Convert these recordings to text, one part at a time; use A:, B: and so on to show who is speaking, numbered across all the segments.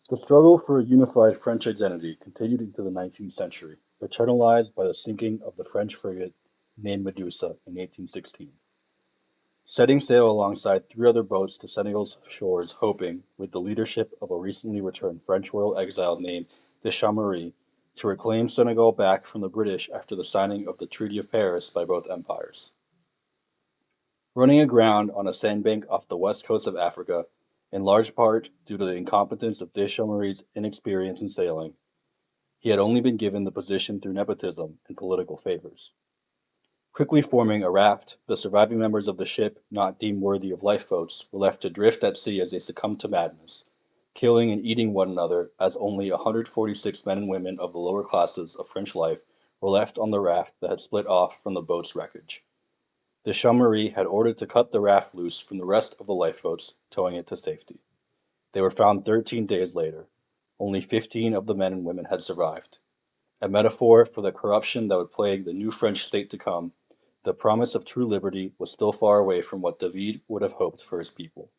A: The struggle for a unified French identity continued into the 19th century, eternalized by the sinking of the French frigate named Medusa in 1816. Setting sail alongside three other boats to Senegal's shores, hoping, with the leadership of a recently returned French royal exile named de Chambéry, to reclaim Senegal back from the British after the signing of the Treaty of Paris by both empires. Running aground on a sandbank off the west coast of Africa, in large part due to the incompetence of de Chambéry's inexperience in sailing, he had only been given the position through nepotism and political favors. Quickly forming a raft, the surviving members of the ship, not deemed worthy of lifeboats, were left to drift at sea as they succumbed to madness, killing and eating one another as only 146 men and women of the lower classes of French life were left on the raft that had split off from the boat's wreckage. The Chaume had ordered to cut the raft loose from the rest of the lifeboats, towing it to safety. They were found 13 days later. Only 15 of the men and women had survived. A metaphor for the corruption that would plague the new French state to come, the promise of true liberty was still far away from what David would have hoped for his people.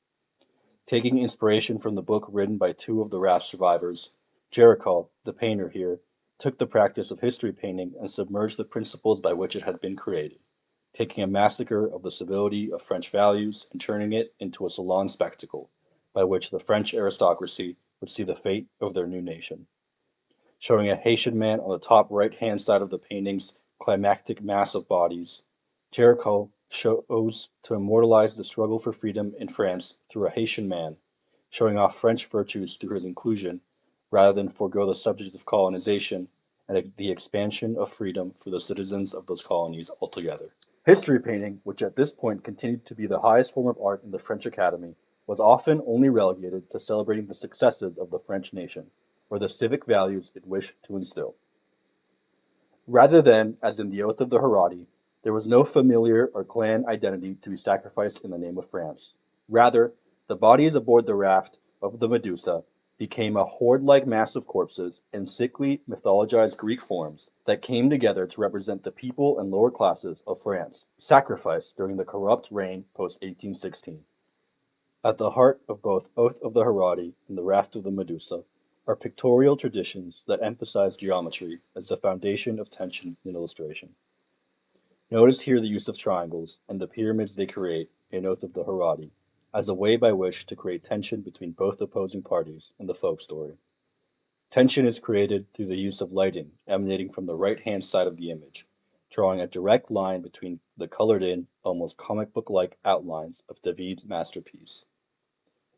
A: Taking inspiration from the book written by two of the raft survivors, Géricault, the painter here, took the practice of history painting and submerged the principles by which it had been created, taking a massacre of the civility of French values and turning it into a salon spectacle, by which the French aristocracy would see the fate of their new nation. Showing a Haitian man on the top right-hand side of the painting's climactic mass of bodies, Géricault chose to immortalize the struggle for freedom in France through a Haitian man, showing off French virtues through his inclusion, rather than forego the subject of colonization and the expansion of freedom for the citizens of those colonies altogether. History painting, which at this point continued to be the highest form of art in the French Academy, was often only relegated to celebrating the successes of the French nation, or the civic values it wished to instill. Rather than, as in the Oath of the Herati, there was no familiar or clan identity to be sacrificed in the name of France. Rather, the bodies aboard the raft of the Medusa became a horde-like mass of corpses and sickly, mythologized Greek forms that came together to represent the people and lower classes of France, sacrificed during the corrupt reign post-1816. At the heart of both Oath of the Herati and the Raft of the Medusa are pictorial traditions that emphasize geometry as the foundation of tension in illustration. Notice here the use of triangles and the pyramids they create in Oath of the Herati as a way by which to create tension between both opposing parties in the folk story. Tension is created through the use of lighting emanating from the right-hand side of the image, drawing a direct line between the colored-in, almost comic book-like outlines of David's masterpiece.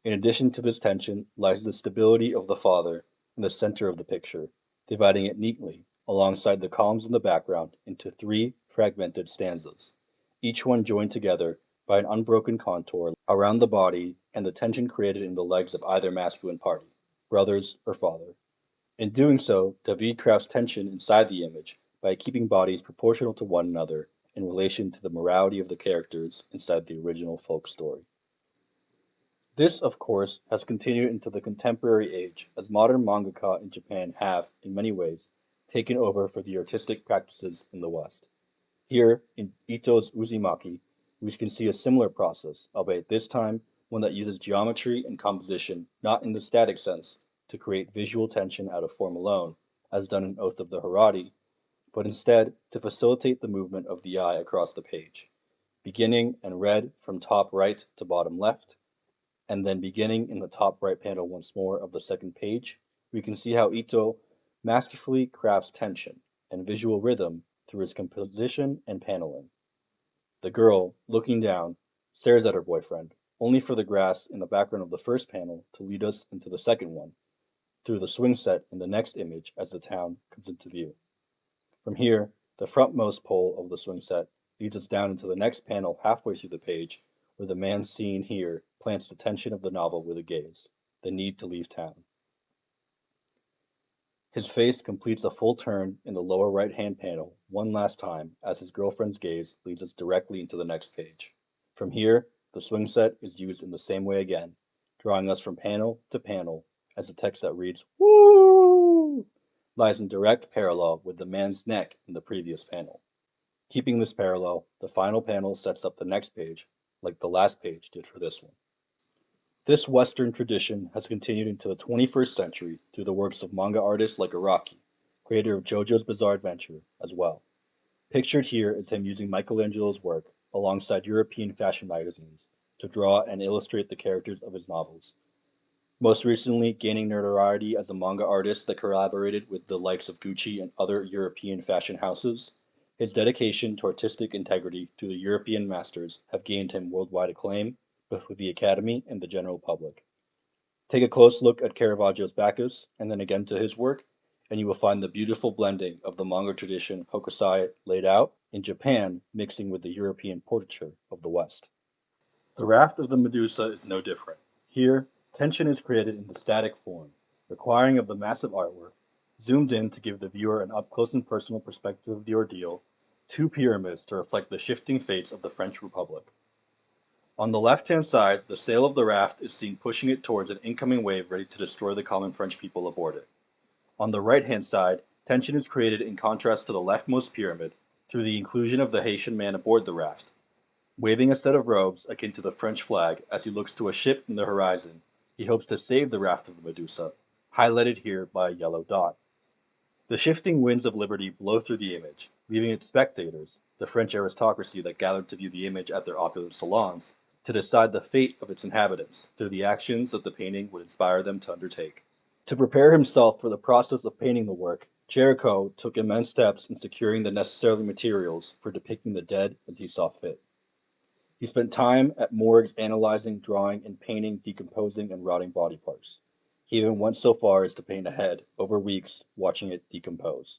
A: In addition to this tension lies the stability of the father in the center of the picture, dividing it neatly, alongside the columns in the background, into three fragmented stanzas, each one joined together by an unbroken contour around the body and the tension created in the legs of either masculine party, brothers or father. In doing so, David crafts tension inside the image by keeping bodies proportional to one another in relation to the morality of the characters inside the original folk story. This, of course, has continued into the contemporary age, as modern mangaka in Japan have, in many ways, taken over for the artistic practices in the West. Here, in Ito's Uzumaki, we can see a similar process, albeit this time one that uses geometry and composition not in the static sense to create visual tension out of form alone, as done in Oath of the Herati, but instead to facilitate the movement of the eye across the page, beginning and read from top right to bottom left, and then beginning in the top right panel once more of the second page, we can see how Ito masterfully crafts tension and visual rhythm through his composition and paneling. The girl, looking down, stares at her boyfriend, only for the grass in the background of the first panel to lead us into the second one, through the swing set in the next image as the town comes into view. From here, the frontmost pole of the swing set leads us down into the next panel halfway through the page, where the man seen here plants the tension of the novel with a gaze, the need to leave town. His face completes a full turn in the lower right-hand panel one last time as his girlfriend's gaze leads us directly into the next page. From here, the swing set is used in the same way again, drawing us from panel to panel as the text that reads, "Woo!" lies in direct parallel with the man's neck in the previous panel. Keeping this parallel, the final panel sets up the next page, like the last page did for this one. This Western tradition has continued into the 21st century through the works of manga artists like Araki, creator of JoJo's Bizarre Adventure, as well. Pictured here is him using Michelangelo's work alongside European fashion magazines to draw and illustrate the characters of his novels. Most recently, gaining notoriety as a manga artist that collaborated with the likes of Gucci and other European fashion houses, his dedication to artistic integrity through the European masters have gained him worldwide acclaim, both with the Academy and the general public. Take a close look at Caravaggio's Bacchus, and then again to his work, and you will find the beautiful blending of the manga tradition Hokusai laid out in Japan mixing with the European portraiture of the West. The raft of the Medusa is no different. Here, tension is created in the static form, requiring of the massive artwork, zoomed in to give the viewer an up-close and personal perspective of the ordeal, two pyramids to reflect the shifting fates of the French Republic. On the left-hand side, the sail of the raft is seen pushing it towards an incoming wave ready to destroy the common French people aboard it. On the right-hand side, tension is created in contrast to the leftmost pyramid through the inclusion of the Haitian man aboard the raft, waving a set of robes akin to the French flag as he looks to a ship in the horizon. He hopes to save the raft of the Medusa, highlighted here by a yellow dot. The shifting winds of liberty blow through the image, leaving its spectators, the French aristocracy that gathered to view the image at their opulent salons, to decide the fate of its inhabitants through the actions that the painting would inspire them to undertake. To prepare himself for the process of painting the work, Jericho took immense steps in securing the necessary materials for depicting the dead as he saw fit. He spent time at morgues analyzing, drawing, and painting decomposing and rotting body parts. He even went so far as to paint a head over weeks watching it decompose.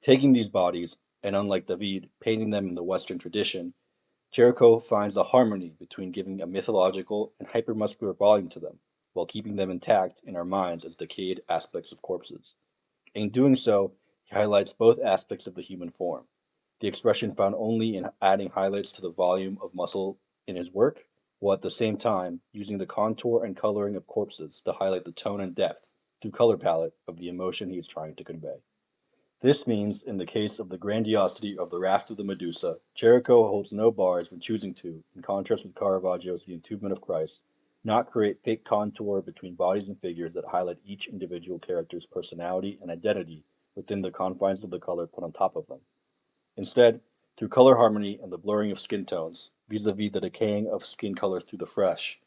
A: Taking these bodies, and unlike David, painting them in the Western tradition, Jericho finds a harmony between giving a mythological and hypermuscular volume to them, while keeping them intact in our minds as decayed aspects of corpses. In doing so, he highlights both aspects of the human form, the expression found only in adding highlights to the volume of muscle in his work, while at the same time using the contour and coloring of corpses to highlight the tone and depth, through color palette, of the emotion he is trying to convey. This means, in the case of the grandiosity of the raft of the Medusa, Jericho holds no bars when choosing to, in contrast with Caravaggio's The Entombment of Christ, not create fake contour between bodies and figures that highlight each individual character's personality and identity within the confines of the color put on top of them. Instead, through color harmony and the blurring of skin tones, vis-a-vis the decaying of skin color through the fresh,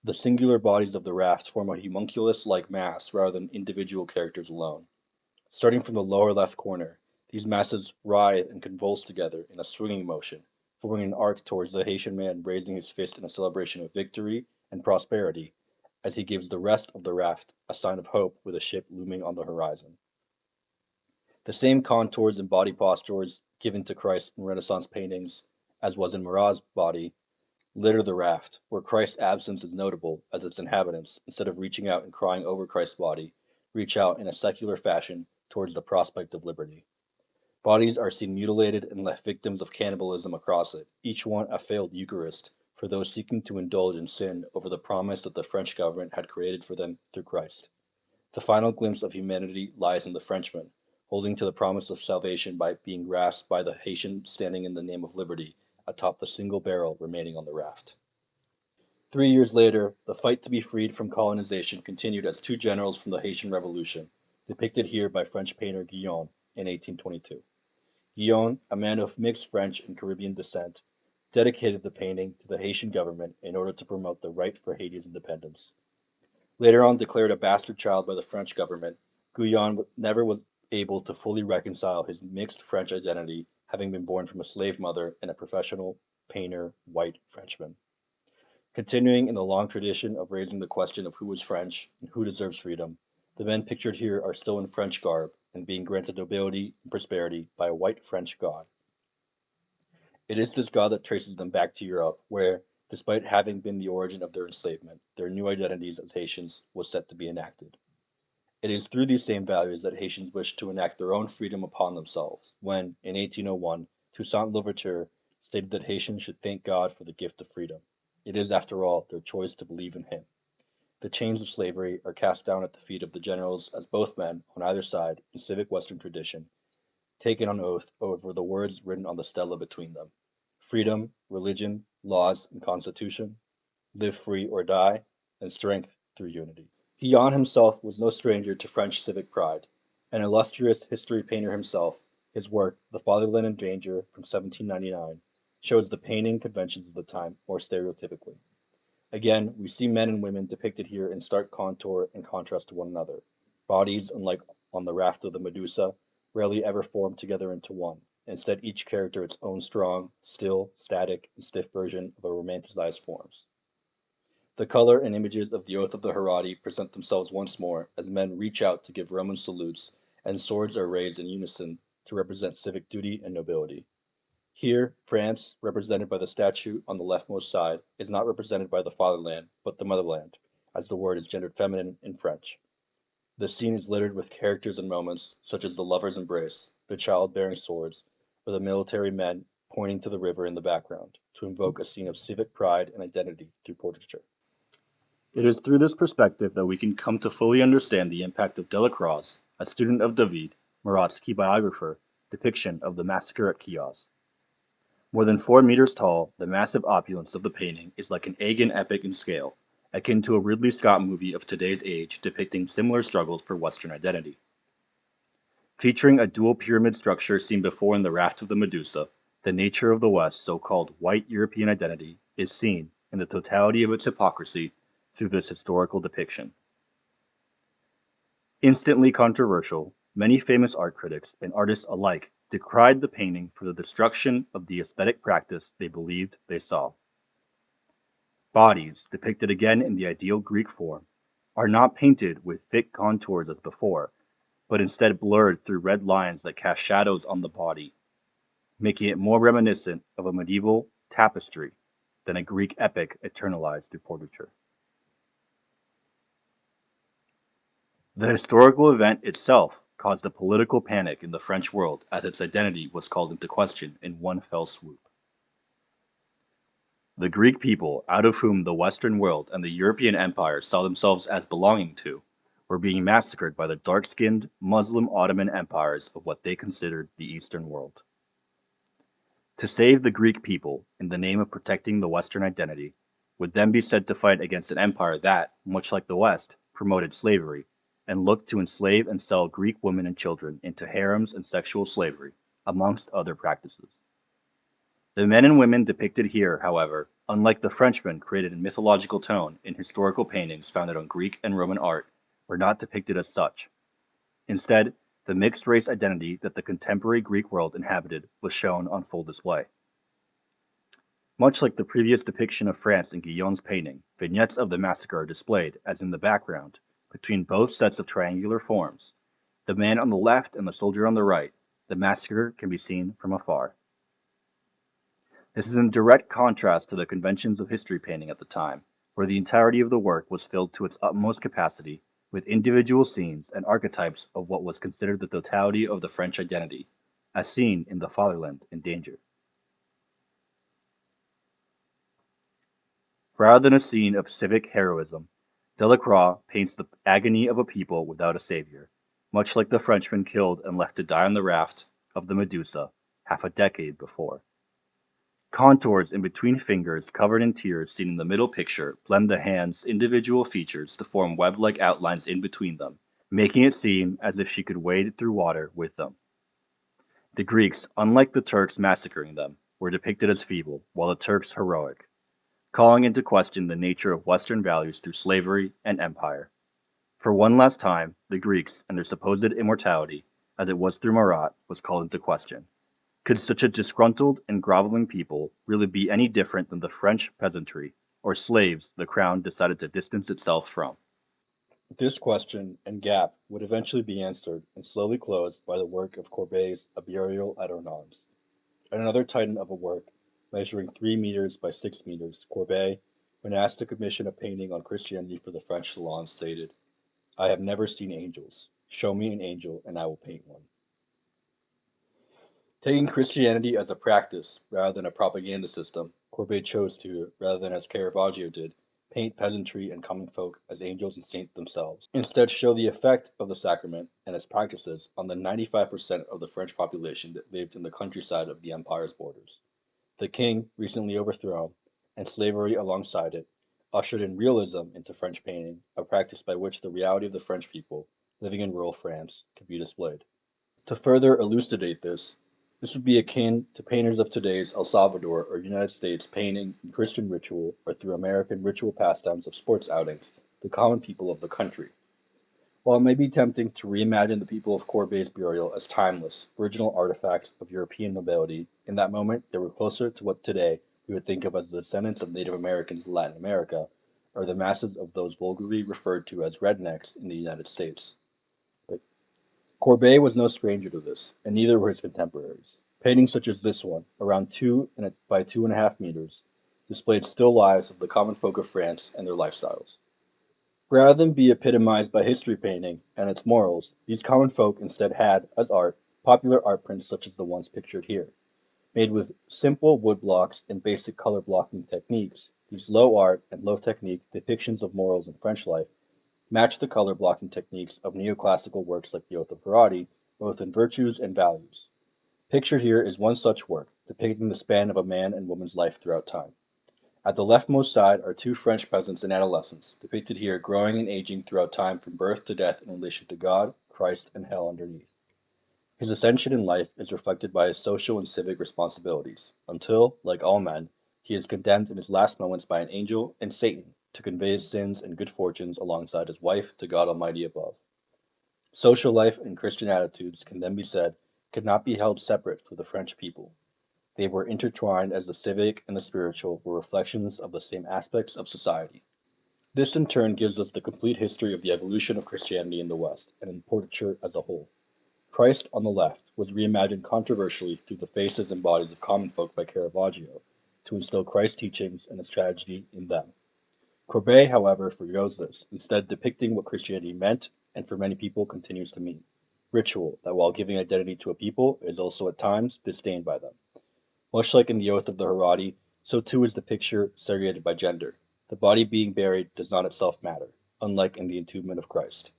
A: the singular bodies of the raft form a homunculus-like mass rather than individual characters alone. Starting from the lower left corner, these masses writhe and convulse together in a swinging motion, forming an arc towards the Haitian man raising his fist in a celebration of victory and prosperity, as he gives the rest of the raft a sign of hope with a ship looming on the horizon. The same contours and body postures given to Christ in Renaissance paintings, as was in Marat's body, litter the raft, where Christ's absence is notable, as its inhabitants, instead of reaching out and crying over Christ's body, reach out in a secular fashion towards the prospect of liberty. Bodies are seen mutilated and left victims of cannibalism across it, each one a failed Eucharist for those seeking to indulge in sin over the promise that the French government had created for them through Christ. The final glimpse of humanity lies in the Frenchman, holding to the promise of salvation by being grasped by the Haitian standing in the name of liberty atop the single barrel remaining on the raft. 3 years later, the fight to be freed from colonization continued as two generals from the Haitian Revolution, depicted here by French painter Guillaume in 1822. Guillaume, a man of mixed French and Caribbean descent, dedicated the painting to the Haitian government in order to promote the right for Haiti's independence. Later on declared a bastard child by the French government, Guillaume never was able to fully reconcile his mixed French identity, having been born from a slave mother and a professional painter, white Frenchman. Continuing in the long tradition of raising the question of who is French and who deserves freedom, the men pictured here are still in French garb and being granted nobility and prosperity by a white French god. It is this god that traces them back to Europe, where, despite having been the origin of their enslavement, their new identities as Haitians was set to be enacted. It is through these same values that Haitians wished to enact their own freedom upon themselves, when, in 1801, Toussaint Louverture stated that Haitians should thank God for the gift of freedom. It is, after all, their choice to believe in Him. The chains of slavery are cast down at the feet of the generals as both men, on either side, in civic Western tradition, taken on oath over the words written on the stela between them: freedom, religion, laws, and constitution. live free or die, and strength through unity. Guillaume himself was no stranger to French civic pride. An illustrious history painter himself, his work, The Fatherland in Danger from 1799, shows the painting conventions of the time more stereotypically. Again, we see men and women depicted here in stark contour and contrast to one another. Bodies, unlike on the raft of the Medusa, rarely ever form together into one. Instead, each character its own strong, still, static, and stiff version of a romanticized forms. The color and images of the Oath of the Herati present themselves once more as men reach out to give Roman salutes, and swords are raised in unison to represent civic duty and nobility. Here, France, represented by the statue on the leftmost side, is not represented by the fatherland, but the motherland, as the word is gendered feminine in French. The scene is littered with characters and moments, such as the lover's embrace, the child bearing swords, or the military men pointing to the river in the background, to invoke a scene of civic pride and identity through portraiture. It is through this perspective that we can come to fully understand the impact of Delacroix, a student of David, Marat's key biographer, depiction of the massacre at Chios. More than 4 meters tall, the massive opulence of the painting is like an Aegean epic in scale, akin to a Ridley Scott movie of today's age depicting similar struggles for Western identity. Featuring a dual pyramid structure seen before in the raft of the Medusa, the nature of the West's so-called white European identity is seen in the totality of its hypocrisy through this historical depiction. Instantly controversial, many famous art critics and artists alike decried the painting for the destruction of the aesthetic practice they believed they saw. Bodies, depicted again in the ideal Greek form, are not painted with thick contours as before, but instead blurred through red lines that cast shadows on the body, making it more reminiscent of a medieval tapestry than a Greek epic eternalized through portraiture. The historical event itself caused a political panic in the French world as its identity was called into question in one fell swoop. The Greek people, out of whom the Western world and the European Empire saw themselves as belonging to, were being massacred by the dark-skinned Muslim Ottoman empires of what they considered the Eastern world. To save the Greek people, in the name of protecting the Western identity, would then be said to fight against an empire that, much like the West, promoted slavery, and looked to enslave and sell Greek women and children into harems and sexual slavery, amongst other practices. The men and women depicted here, however, unlike the Frenchmen created in mythological tone in historical paintings founded on Greek and Roman art, were not depicted as such. Instead, the mixed race identity that the contemporary Greek world inhabited was shown on full display. Much like the previous depiction of France in Guillaume's painting, vignettes of the massacre are displayed, as in the background, between both sets of triangular forms. The man on the left and the soldier on the right, the massacre can be seen from afar. This is in direct contrast to the conventions of history painting at the time, where the entirety of the work was filled to its utmost capacity with individual scenes and archetypes of what was considered the totality of the French identity, as seen in The Fatherland in Danger. Rather than a scene of civic heroism, Delacroix paints the agony of a people without a savior, much like the Frenchman killed and left to die on the raft of the Medusa half a decade before. Contours in between fingers covered in tears seen in the middle picture blend the hand's individual features to form web-like outlines in between them, making it seem as if she could wade through water with them. The Greeks, unlike the Turks massacring them, were depicted as feeble, while the Turks heroic, calling into question the nature of Western values through slavery and empire. For one last time, the Greeks and their supposed immortality, as it was through Marat, was called into question. Could such a disgruntled and groveling people really be any different than the French peasantry, or slaves the crown decided to distance itself from? This question and gap would eventually be answered and slowly closed by the work of Courbet's A Burial at Arnons. Another titan of a work measuring 3 meters by 6 meters, Courbet, when asked to commission a painting on Christianity for the French salon, stated, "I have never seen angels. Show me an angel and I will paint one." Taking Christianity as a practice rather than a propaganda system, Courbet chose to, rather than as Caravaggio did, paint peasantry and common folk as angels and saints themselves. Instead, show the effect of the sacrament and its practices on the 95% of the French population that lived in the countryside of the empire's borders. The king, recently overthrown, and slavery alongside it, ushered in realism into French painting, a practice by which the reality of the French people living in rural France could be displayed. To further elucidate this would be akin to painters of today's El Salvador or United States painting in Christian ritual or through American ritual pastimes of sports outings, the common people of the country. While it may be tempting to reimagine the people of Courbet's burial as timeless, original artifacts of European nobility, in that moment they were closer to what today we would think of as the descendants of Native Americans in Latin America, or the masses of those vulgarly referred to as rednecks in the United States. But Courbet was no stranger to this, and neither were his contemporaries. Paintings such as this one, around 2 by 2.5 meters, displayed still lives of the common folk of France and their lifestyles. Rather than be epitomized by history painting and its morals, these common folk instead had, as art, popular art prints such as the ones pictured here. Made with simple wood blocks and basic color blocking techniques, these low art and low technique depictions of morals in French life match the color blocking techniques of neoclassical works like the Oath of Karate, both in virtues and values. Pictured here is one such work, depicting the span of a man and woman's life throughout time. At the leftmost side are two French peasants in adolescence, depicted here growing and aging throughout time from birth to death in relation to God, Christ, and hell underneath. His ascension in life is reflected by his social and civic responsibilities, until, like all men, he is condemned in his last moments by an angel and Satan to convey his sins and good fortunes alongside his wife to God Almighty above. Social life and Christian attitudes can then be said could not be held separate for the French people. They were intertwined as the civic and the spiritual were reflections of the same aspects of society. This in turn gives us the complete history of the evolution of Christianity in the West and in portraiture as a whole. Christ on the left was reimagined controversially through the faces and bodies of common folk by Caravaggio to instill Christ's teachings and his tragedy in them. Courbet, however, forgoes this, instead depicting what Christianity meant and for many people continues to mean. Ritual that while giving identity to a people is also at times disdained by them. Much like in the Oath of the Herati, so too is the picture segregated by gender. The body being buried does not itself matter, unlike in the entombment of Christ.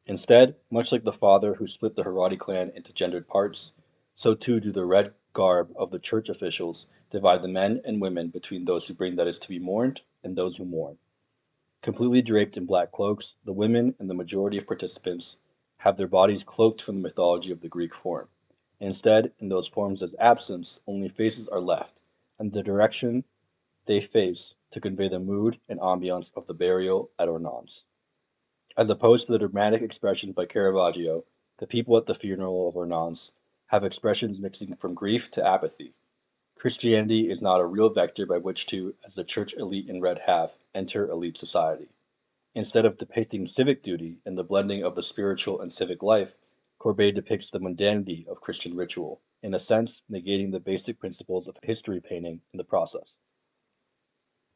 A: Instead, much like the father who split the Herati clan into gendered parts, so too do the red garb of the church officials divide the men and women between those who bring that is to be mourned and those who mourn. Completely draped in black cloaks, the women and the majority of participants have their bodies cloaked from the mythology of the Greek form. Instead, in those forms as absence, only faces are left, and the direction they face to convey the mood and ambiance of the burial at Ornans. As opposed to the dramatic expressions by Caravaggio, the people at the funeral of Ornans have expressions mixing from grief to apathy. Christianity is not a real vector by which to, as the church elite in red have, enter elite society. Instead of depicting civic duty and the blending of the spiritual and civic life, Courbet depicts the mundanity of Christian ritual, in a sense negating the basic principles of history painting in the process.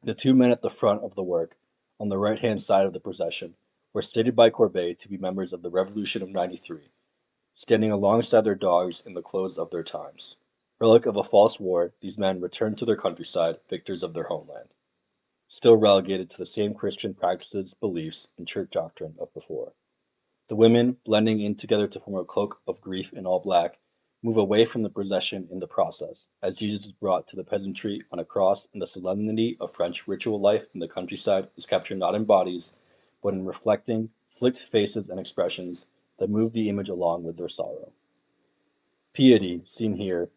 A: The two men at the front of the work, on the right-hand side of the procession, were stated by Courbet to be members of the Revolution of '93, standing alongside their dogs in the clothes of their times. Relic of a false war, these men returned to their countryside, victors of their homeland, still relegated to the same Christian practices, beliefs, and church doctrine of before. The women, blending in together to form a cloak of grief in all black, move away from the procession in the process, as Jesus is brought to the peasantry on a cross, and the solemnity of French ritual life in the countryside is captured not in bodies, but in reflecting, flicked faces and expressions that move the image along with their sorrow. Piety, seen here,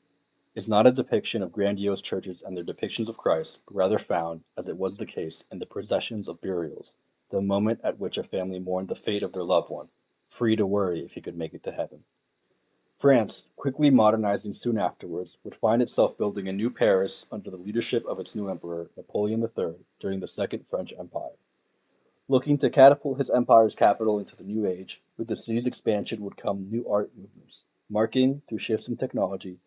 A: is not a depiction of grandiose churches and their depictions of Christ, but rather found, as it was the case, in the processions of burials, the moment at which a family mourned the fate of their loved one, free to worry if he could make it to heaven. France, quickly modernizing soon afterwards, would find itself building a new Paris under the leadership of its new emperor, Napoleon III, during the Second French Empire. Looking to catapult his empire's capital into the new age, with the city's expansion would come new art movements, marking, through shifts in technology,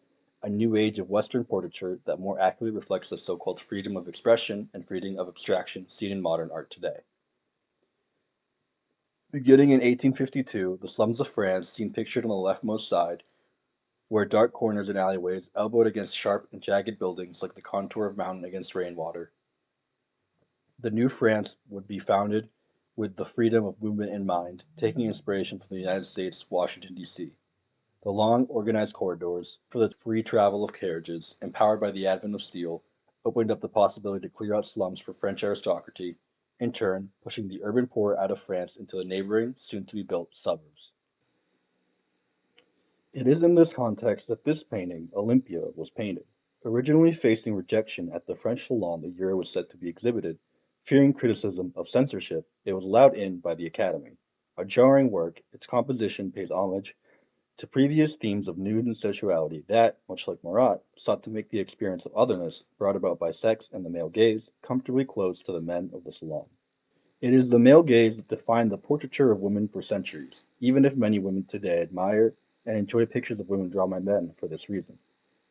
A: a new age of Western portraiture that more accurately reflects the so-called freedom of expression and freedom of abstraction seen in modern art today. Beginning in 1852, the slums of France, seen pictured on the leftmost side, were dark corners and alleyways elbowed against sharp and jagged buildings like the contour of mountain against rainwater. The new France would be founded with the freedom of movement in mind, taking inspiration from the United States, Washington, D.C. The long, organized corridors for the free travel of carriages, empowered by the advent of steel, opened up the possibility to clear out slums for French aristocracy in turn pushing the urban poor out of France into the neighboring, soon-to-be-built suburbs. It is in this context that this painting, Olympia, was painted. Originally facing rejection at the French Salon the year it was set to be exhibited, fearing criticism of censorship, it was allowed in by the Academy. A jarring work, its composition pays homage to previous themes of nude and sexuality that, much like Marat, sought to make the experience of otherness brought about by sex and the male gaze comfortably close to the men of the salon. It is the male gaze that defined the portraiture of women for centuries, even if many women today admire and enjoy pictures of women drawn by men for this reason.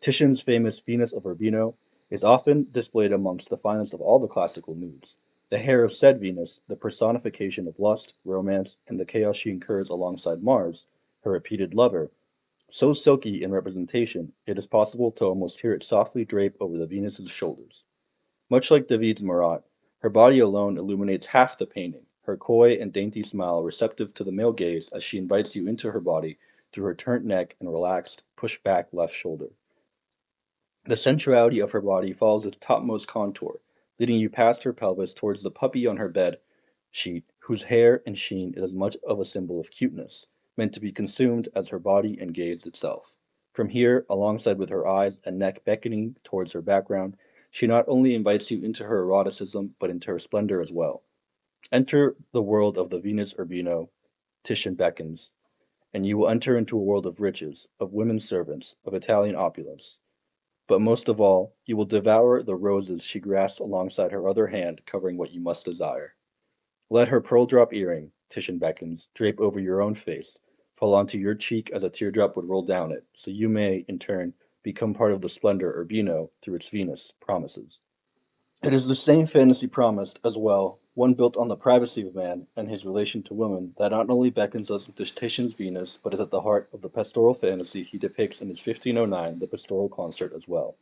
A: Titian's famous Venus of Urbino is often displayed amongst the finest of all the classical nudes. The hair of said Venus, the personification of lust, romance, and the chaos she incurs alongside Mars, her repeated lover, so silky in representation it is possible to almost hear it softly drape over the Venus's shoulders. Much like David's Marat, her body alone illuminates half the painting, her coy and dainty smile receptive to the male gaze as she invites you into her body through her turned neck and relaxed, pushed back left shoulder. The sensuality of her body follows its topmost contour, leading you past her pelvis towards the puppy on her bed sheet, whose hair and sheen is as much of a symbol of cuteness, meant to be consumed as her body and gaze itself. From here, alongside with her eyes and neck beckoning towards her background, she not only invites you into her eroticism, but into her splendor as well. Enter the world of the Venus Urbino, Titian beckons, and you will enter into a world of riches, of women servants, of Italian opulence. But most of all, you will devour the roses she grasps alongside her other hand covering what you must desire. Let her pearl drop earring, Titian beckons, drape over your own face, fall onto your cheek as a teardrop would roll down it, so you may, in turn, become part of the splendor Urbino, through its Venus, promises. It is the same fantasy promised, as well, one built on the privacy of man and his relation to woman, that not only beckons us into Titian's Venus, but is at the heart of the pastoral fantasy he depicts in his 1509 The Pastoral Concert as well.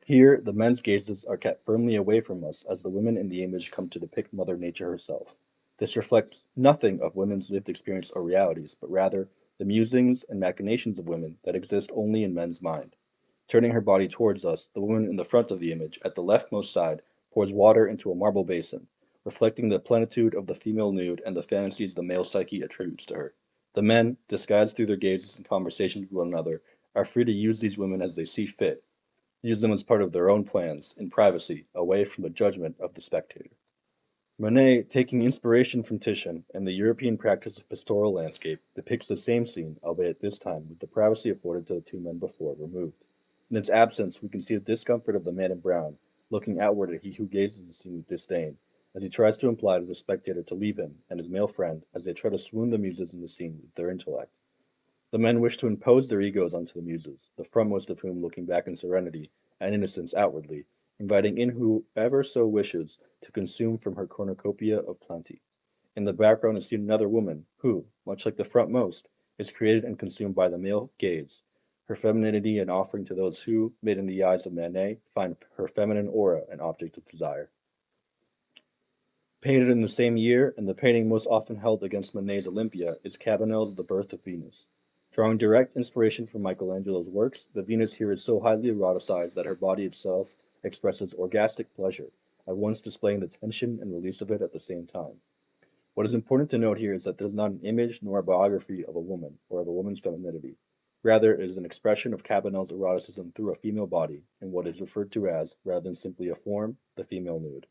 A: Here, the men's gazes are kept firmly away from us as the women in the image come to depict Mother Nature herself. This reflects nothing of women's lived experience or realities, but rather the musings and machinations of women that exist only in men's mind. Turning her body towards us, the woman in the front of the image, at the leftmost side, pours water into a marble basin, reflecting the plenitude of the female nude and the fantasies the male psyche attributes to her. The men, disguised through their gazes and conversations with one another, are free to use these women as they see fit, use them as part of their own plans, in privacy, away from the judgment of the spectator. Monet, taking inspiration from Titian and the European practice of pastoral landscape, depicts the same scene, albeit this time with the privacy afforded to the two men before removed. In its absence, we can see the discomfort of the man in brown, looking outward at he who gazes at the scene with disdain, as he tries to imply to the spectator to leave him and his male friend as they try to swoon the muses in the scene with their intellect. The men wish to impose their egos onto the muses, the frontmost of whom looking back in serenity and innocence outwardly, inviting in whoever so wishes to consume from her cornucopia of plenty. In the background is seen another woman, who, much like the frontmost, is created and consumed by the male gaze, her femininity an offering to those who, made in the eyes of Manet, find her feminine aura an object of desire. Painted in the same year, and the painting most often held against Manet's Olympia, is Cabanel's The Birth of Venus. Drawing direct inspiration from Michelangelo's works, the Venus here is so highly eroticized that her body itself expresses orgastic pleasure, at once displaying the tension and release of it at the same time. What is important to note here is that there is not an image nor a biography of a woman or of a woman's femininity. Rather, it is an expression of Cabanel's eroticism through a female body, in what is referred to as, rather than simply a form, the female nude.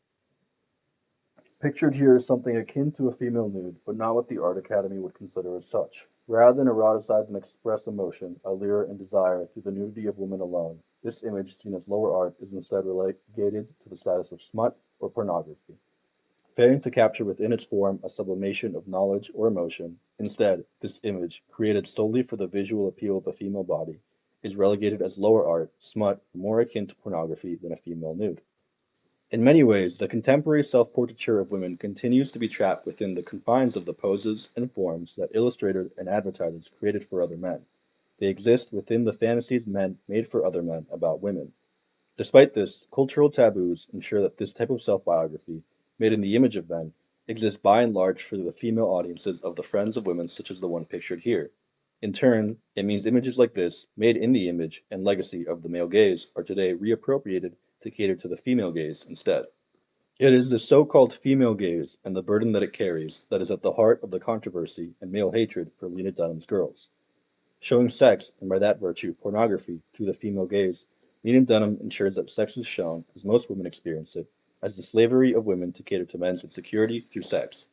A: Pictured here is something akin to a female nude, but not what the Art Academy would consider as such. Rather than eroticize and express emotion, allure, and desire through the nudity of women alone, this image, seen as lower art, is instead relegated to the status of smut or pornography. Failing to capture within its form a sublimation of knowledge or emotion, instead, this image, created solely for the visual appeal of a female body, is relegated as lower art, smut, more akin to pornography than a female nude. In many ways, the contemporary self-portraiture of women continues to be trapped within the confines of the poses and forms that illustrators and advertisers created for other men. They exist within the fantasies men made for other men about women. Despite this, cultural taboos ensure that this type of self-biography, made in the image of men, exists by and large for the female audiences of the friends of women such as the one pictured here. In turn, it means images like this, made in the image and legacy of the male gaze, are today reappropriated to cater to the female gaze instead. It is the so-called female gaze and the burden that it carries that is at the heart of the controversy and male hatred for Lena Dunham's girls. Showing sex, and by that virtue pornography, through the female gaze, Lena Dunham ensures that sex is shown, as most women experience it, as the slavery of women to cater to men's insecurity through sex,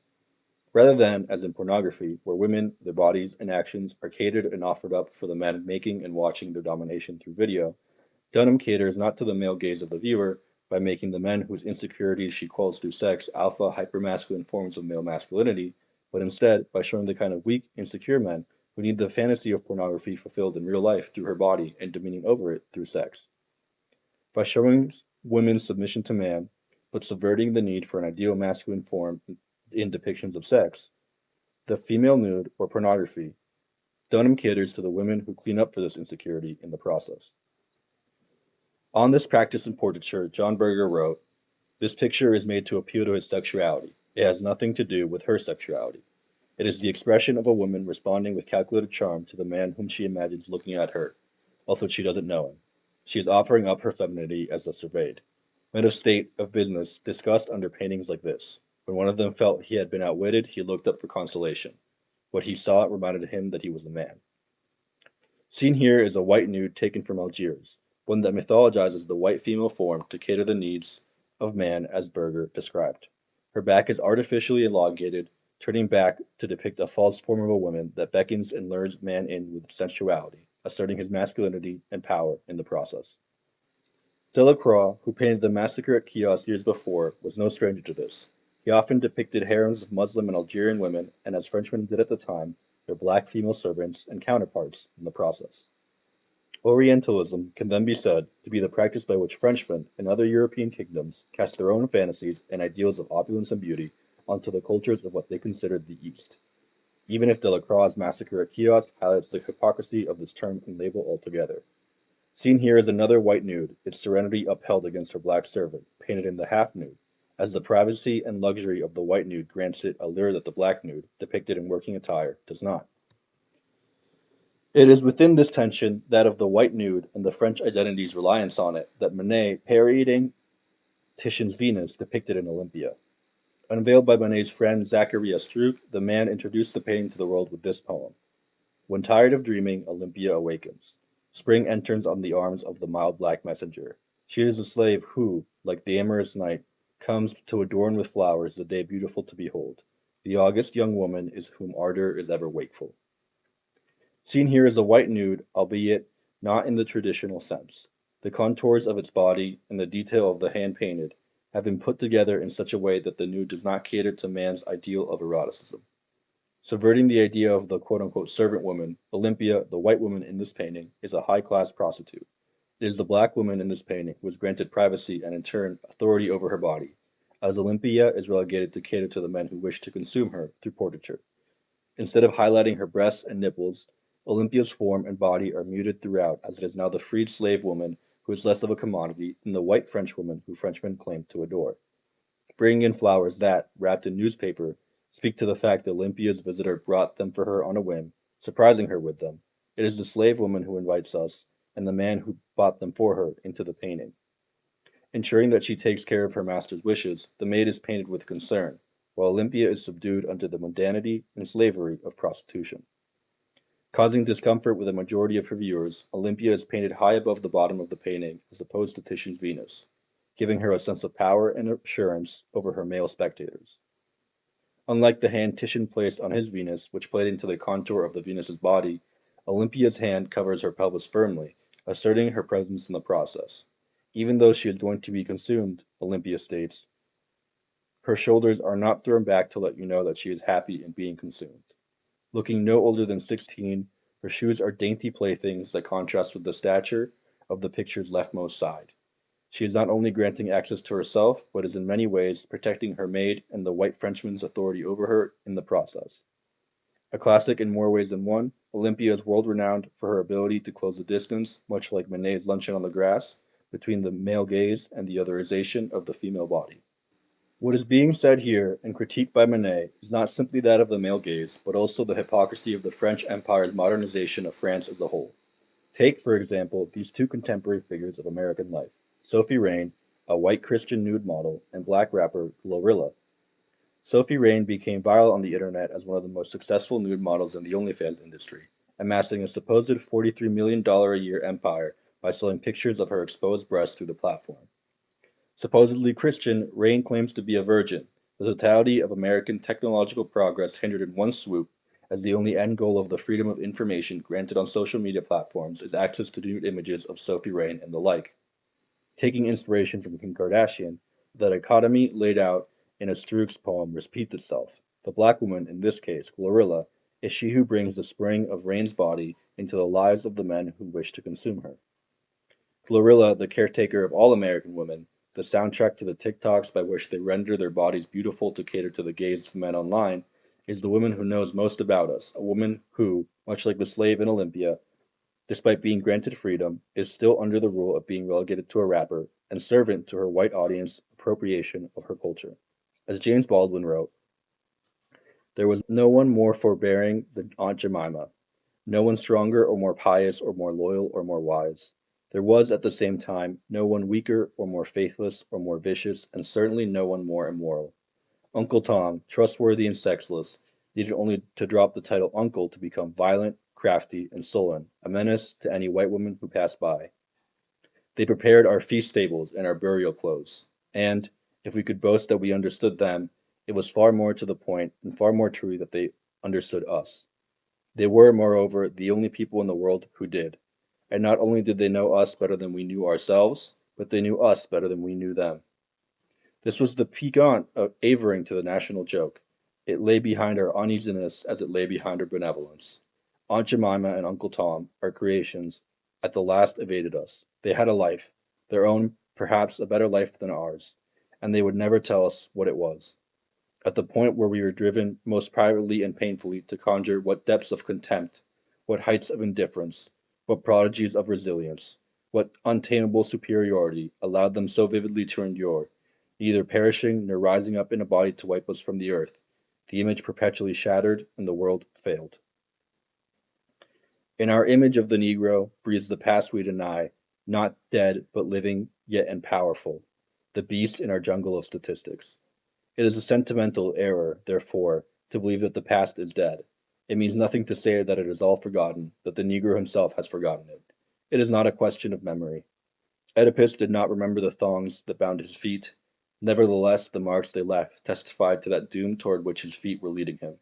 A: rather than, as in pornography, where women, their bodies, and actions are catered and offered up for the men making and watching their domination through video. Dunham caters not to the male gaze of the viewer by making the men whose insecurities she quells through sex alpha hypermasculine forms of male masculinity, but instead by showing the kind of weak, insecure men who need the fantasy of pornography fulfilled in real life through her body and dominion over it through sex. By showing women's submission to man, but subverting the need for an ideal masculine form in depictions of sex, the female nude, or pornography, Dunham caters to the women who clean up for this insecurity in the process. On this practice in portraiture, John Berger wrote, "This picture is made to appeal to his sexuality. It has nothing to do with her sexuality. It is the expression of a woman responding with calculated charm to the man whom she imagines looking at her, although she doesn't know him. She is offering up her femininity as thus surveyed." Men of state, of business, discussed under paintings like this. When one of them felt he had been outwitted, he looked up for consolation. What he saw reminded him that he was a man. Seen here is a white nude taken from Algiers, one that mythologizes the white female form to cater the needs of man as Berger described. Her back is artificially elongated, turning back to depict a false form of a woman that beckons and lures man in with sensuality, asserting his masculinity and power in the process. Delacroix, who painted the massacre at Chios years before, was no stranger to this. He often depicted harems of Muslim and Algerian women, and as Frenchmen did at the time, their black female servants and counterparts in the process. Orientalism can then be said to be the practice by which Frenchmen and other European kingdoms cast their own fantasies and ideals of opulence and beauty onto the cultures of what they considered the East, even if Delacroix's massacre at Chios highlights the hypocrisy of this term and label altogether. Seen here is another white nude, its serenity upheld against her black servant, painted in the half nude, as the privacy and luxury of the white nude grants it a lure that the black nude, depicted in working attire, does not. It is within this tension, that of the white nude and the French identity's reliance on it, that Manet, parodying Titian's Venus, depicted in Olympia. Unveiled by Manet's friend Zacharias Struck, the man introduced the painting to the world with this poem. When tired of dreaming, Olympia awakens. Spring enters on the arms of the mild black messenger. She is a slave who, like the amorous night, comes to adorn with flowers the day beautiful to behold. The august young woman is whom ardor is ever wakeful. Seen here is a white nude, albeit not in the traditional sense. The contours of its body and the detail of the hand painted have been put together in such a way that the nude does not cater to man's ideal of eroticism. Subverting the idea of the quote-unquote servant woman, Olympia, the white woman in this painting, is a high-class prostitute. It is the black woman in this painting who is granted privacy and in turn authority over her body, as Olympia is relegated to cater to the men who wish to consume her through portraiture. Instead of highlighting her breasts and nipples, Olympia's form and body are muted throughout, as it is now the freed slave woman who is less of a commodity than the white French woman who Frenchmen claim to adore. Bringing in flowers that, wrapped in newspaper, speak to the fact that Olympia's visitor brought them for her on a whim, surprising her with them. It is the slave woman who invites us, and the man who bought them for her, into the painting. Ensuring that she takes care of her master's wishes, the maid is painted with concern, while Olympia is subdued under the mundanity and slavery of prostitution. Causing discomfort with a majority of her viewers, Olympia is painted high above the bottom of the painting as opposed to Titian's Venus, giving her a sense of power and assurance over her male spectators. Unlike the hand Titian placed on his Venus, which played into the contour of the Venus's body, Olympia's hand covers her pelvis firmly, asserting her presence in the process. Even though she is going to be consumed, Olympia states, her shoulders are not thrown back to let you know that she is happy in being consumed. Looking no older than 16, her shoes are dainty playthings that contrast with the stature of the picture's leftmost side. She is not only granting access to herself, but is in many ways protecting her maid and the white Frenchman's authority over her in the process. A classic in more ways than one, Olympia is world renowned for her ability to close the distance, much like Manet's Luncheon on the Grass, between the male gaze and the otherization of the female body. What is being said here and critiqued by Manet is not simply that of the male gaze, but also the hypocrisy of the French Empire's modernization of France as a whole. Take, for example, these two contemporary figures of American life, Sophie Rain, a white Christian nude model, and black rapper Glorilla. Sophie Rain became viral on the internet as one of the most successful nude models in the OnlyFans industry, amassing a supposed $43 million a year empire by selling pictures of her exposed breasts through the platform. Supposedly Christian, Rain claims to be a virgin, the totality of American technological progress hindered in one swoop, as the only end goal of the freedom of information granted on social media platforms is access to nude images of Sophie Rain and the like. Taking inspiration from Kim Kardashian, the dichotomy laid out in a Strux poem repeats itself. The black woman, in this case Glorilla, is she who brings the spring of Rain's body into the lives of the men who wish to consume her. Glorilla, the caretaker of all American women, the soundtrack to the TikToks by which they render their bodies beautiful to cater to the gaze of men online, is the woman who knows most about us, a woman who, much like the slave in Olympia, despite being granted freedom, is still under the rule of being relegated to a wrapper and servant to her white audience appropriation of her culture. As James Baldwin wrote, there was no one more forbearing than Aunt Jemima, no one stronger or more pious or more loyal or more wise. There was at the same time no one weaker or more faithless or more vicious, and certainly no one more immoral. Uncle Tom, trustworthy and sexless, needed only to drop the title uncle to become violent, crafty, and sullen, a menace to any white woman who passed by. They prepared our feast tables and our burial clothes, and, if we could boast that we understood them, it was far more to the point and far more true that they understood us. They were, moreover, the only people in the world who did. And not only did they know us better than we knew ourselves, but they knew us better than we knew them. This was the piquant avering to the national joke. It lay behind our uneasiness as it lay behind our benevolence. Aunt Jemima and Uncle Tom, our creations, at the last evaded us. They had a life, their own, perhaps a better life than ours, and they would never tell us what it was. At the point where we were driven most privately and painfully to conjure what depths of contempt, what heights of indifference, what prodigies of resilience, what untamable superiority allowed them so vividly to endure, neither perishing nor rising up in a body to wipe us from the earth, the image perpetually shattered and the world failed. In our image of the Negro breathes the past we deny, not dead but living yet and powerful, the beast in our jungle of statistics. It is a sentimental error, therefore, to believe that the past is dead. It means nothing to say that it is all forgotten, that the Negro himself has forgotten it. It is not a question of memory. Oedipus did not remember the thongs that bound his feet. Nevertheless, the marks they left testified to that doom toward which his feet were leading him.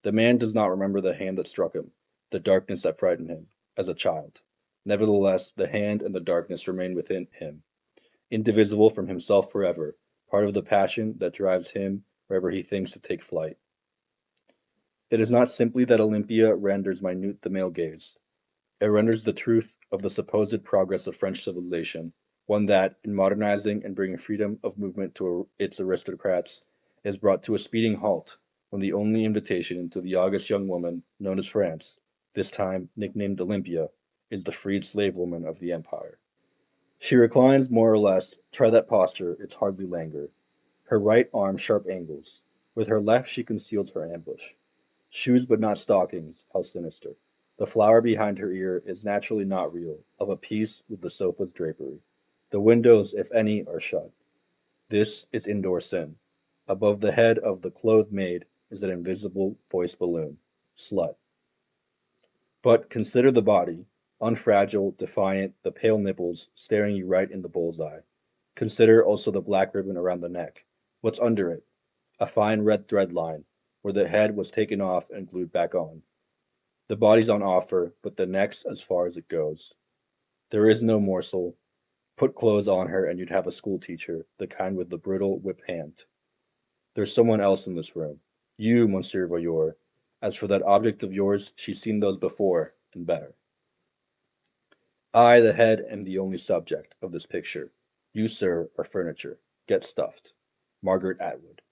A: The man does not remember the hand that struck him, the darkness that frightened him, as a child. Nevertheless, the hand and the darkness remain within him, indivisible from himself forever, part of the passion that drives him wherever he thinks to take flight. It is not simply that Olympia renders minute the male gaze. It renders the truth of the supposed progress of French civilization, one that, in modernizing and bringing freedom of movement to its aristocrats, is brought to a speeding halt when the only invitation into the august young woman known as France, this time nicknamed Olympia, is the freed slave woman of the empire. She reclines more or less, try that posture, it's hardly languor. Her right arm sharp angles. With her left she conceals her ambush. Shoes but not stockings, how sinister. The flower behind her ear is naturally not real, of a piece with the sofa's drapery. The windows, if any, are shut. This is indoor sin. Above the head of the clothed maid is an invisible voice balloon. Slut. But consider the body, unfragile, defiant, the pale nipples staring you right in the bull's eye. Consider also the black ribbon around the neck. What's under it? A fine red thread line, where the head was taken off and glued back on. The body's on offer, but the neck's as far as it goes. There is no morsel. Put clothes on her and you'd have a school teacher, the kind with the brittle whip hand. There's someone else in this room. You, Monsieur Voyeur. As for that object of yours, she's seen those before, and better. I, the head, am the only subject of this picture. You, sir, are furniture. Get stuffed. Margaret Atwood.